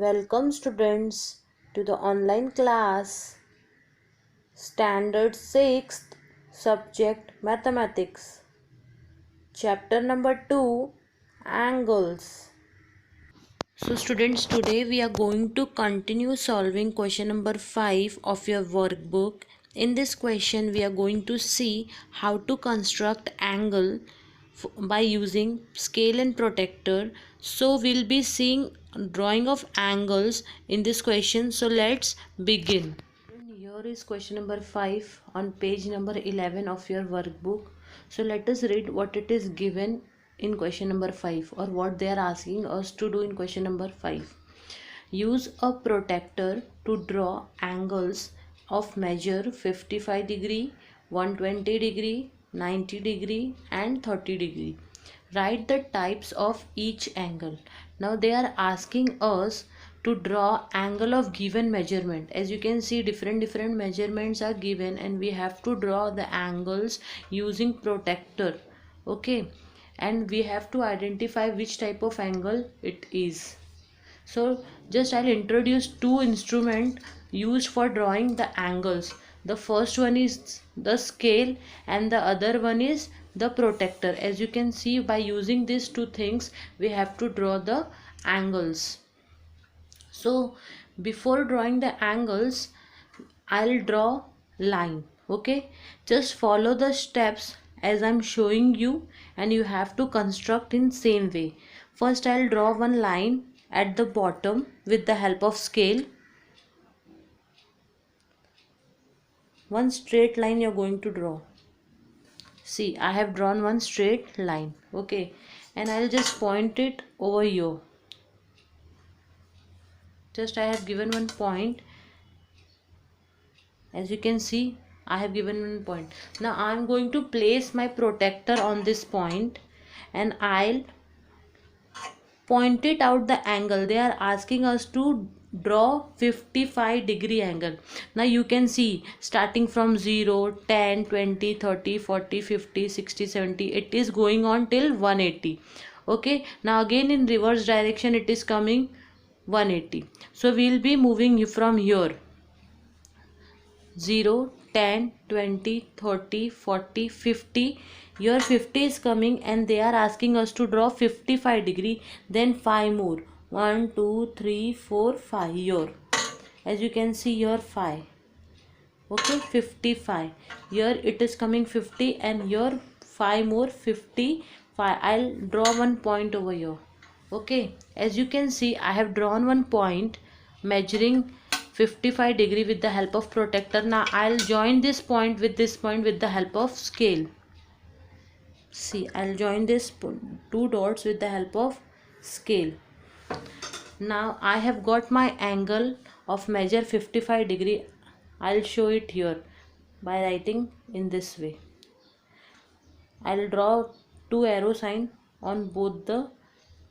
Welcome students to the online class. Standard 6th subject Mathematics. Chapter number 2 Angles. So students, today we are going to continue solving question number 5 of your workbook. In this question we are going to see how to construct angle by using scale and protractor. So we'll be seeing drawing of angles in this question. So let's begin. Here is question number 5 on page number 11 of your workbook. So let us read what it is given in question number 5, or what they are asking us to do in question number 5. Use a protractor to draw angles of measure 55 degree, 120 degree, 90 degree and 30 degree. Write the types of each angle. Now they are asking us to draw angle of given measurement. As you can see, different measurements are given and we have to draw the angles using protractor. Okay, and we have to identify which type of angle it is. So just I'll introduce two instruments used for drawing the angles. The first one is the scale and the other one is the protractor. As you can see, by using these two things we have to draw the angles. So before drawing the angles, I'll draw line. Okay, just follow the steps as I'm showing you and you have to construct in same way. First I'll draw one line at the bottom with the help of scale. One straight line you're going to draw. See, I have drawn one straight line. Okay, and I'll just point it over here. Just I have given one point. As you can see, I have given one point. Now I am going to place my protractor on this point and I'll point it out the angle. They are asking us to draw 55 degree angle. Now you can see, starting from 0, 10, 20, 30, 40, 50, 60, 70, it is going on till 180. Okay, now again in reverse direction it is coming 180. So we will be moving from here 0, 10, 20, 30, 40, 50. Here 50 is coming and they are asking us to draw 55 degree, then 5 more, 1, 2, 3, 4, 5 here. As you can see here 5. Okay, 55. Here it is coming 50 and here 5 more, 55. I'll draw one point over here. Okay, as you can see, I have drawn one point measuring 55 degree with the help of protractor. Now I'll join this point with the help of scale. See, I'll join this two dots with the help of scale. Now I have got my angle of measure 55 degree. I'll show it here by writing in this way. I'll draw two arrow sign on both the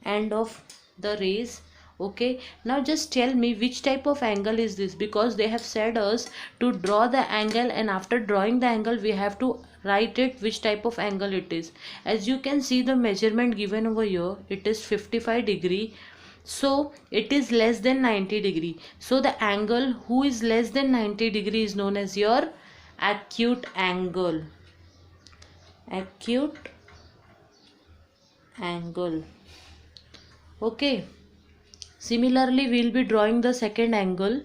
end of the rays. Okay, now just tell me which type of angle is this, because they have said us to draw the angle and after drawing the angle we have to write it which type of angle it is. As you can see, the measurement given over here, it is 55 degree. So it is less than 90 degree. So the angle who is less than 90 degree is known as your acute angle. Acute angle. Okay, similarly we'll be drawing the second angle.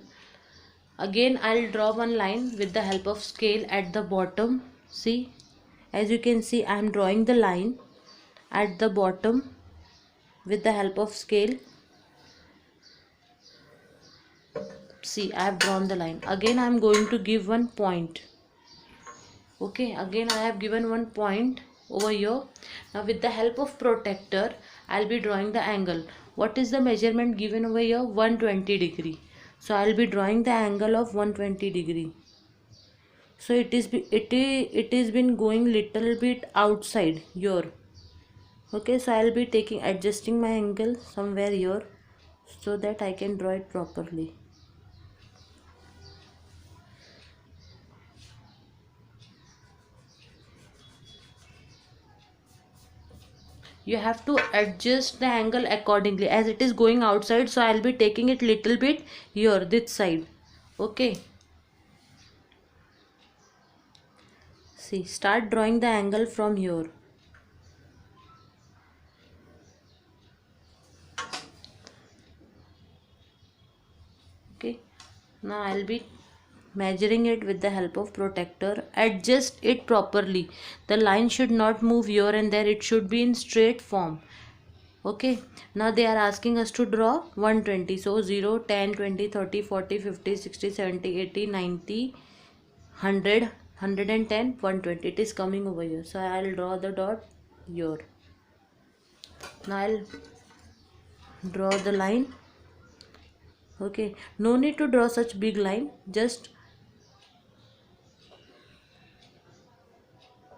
Again I'll draw one line with the help of scale at the bottom. See, as you can see, I am drawing the line at the bottom with the help of scale. See, I have drawn the line. Again I am going to give one point. Okay, again I have given one point over here. Now with the help of protractor I'll be drawing the angle. What is the measurement given over here? 120 degree. So I'll be drawing the angle of 120 degree. So it is been going little bit outside here. Okay, so I'll be adjusting my angle somewhere here so that I can draw it properly. you have to adjust the angle accordingly. As it is going outside, so I'll be taking it little bit here, this side. Okay, see, start drawing the angle from here. Okay, now I'll be measuring it with the help of protractor. Adjust it properly. The line should not move here and there, it should be in straight form. Okay, now they are asking us to draw 120. So 0, 10, 20, 30, 40, 50, 60, 70, 80, 90, 100, 110, 120. It is coming over here. So I'll draw the dot here. Now I'll draw the line. Okay, no need to draw such big line. Just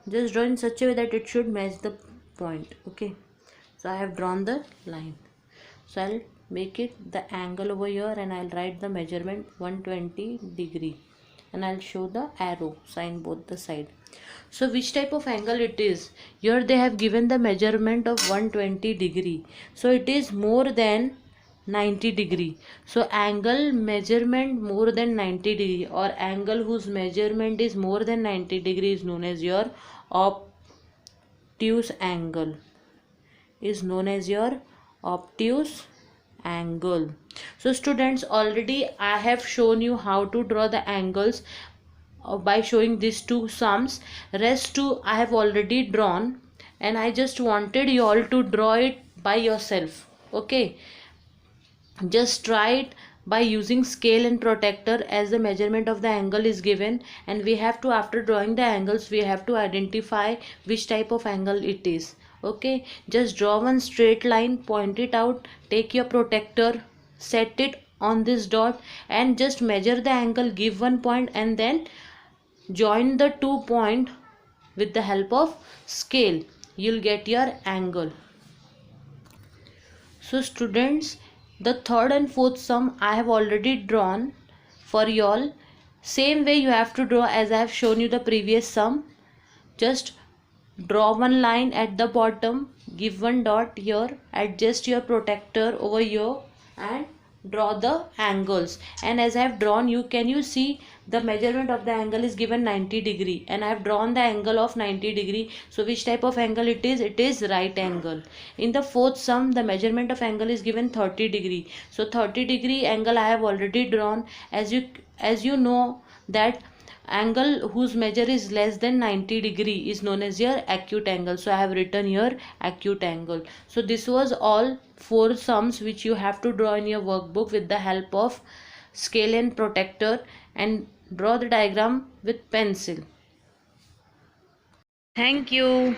draw in such a way that it should match the point. Okay, so I have drawn the line. So I'll make it the angle over here and I'll write the measurement 120 degree and I'll show the arrow sign both the side. So which type of angle it is? Here they have given the measurement of 120 degree. So it is more than 90 degree. So angle measurement more than 90 degree or angle whose measurement is more than 90 degree is known as your obtuse angle. Is known as your obtuse angle. So students, already I have shown you how to draw the angles by showing these two sums. Rest two I have already drawn and I just wanted you all to draw it by yourself. Okay, just try it by using scale and protractor as the measurement of the angle is given, and we have to, after drawing the angles, we have to identify which type of angle it is. Okay, just draw one straight line, point it out, take your protractor, set it on this dot and just measure the angle, give one point and then join the 2 points with the help of scale. You'll get your angle. So students, the third and fourth sum I have already drawn for y'all. Same way you have to draw as I have shown you the previous sum. Just draw one line at the bottom, give one dot here, adjust your protractor over here and draw the angles. And as I have drawn, can you see the measurement of the angle is given 90 degree and I have drawn the angle of 90 degree. So which type of angle it is? It is right angle. In the fourth sum, the measurement of angle is given 30 degree. So 30 degree angle I have already drawn. As you know that angle whose measure is less than 90 degree is known as your acute angle. So I have written here acute angle. So this was all 4 sums which you have to draw in your workbook with the help of scale and protractor, and draw the diagram with pencil. Thank you.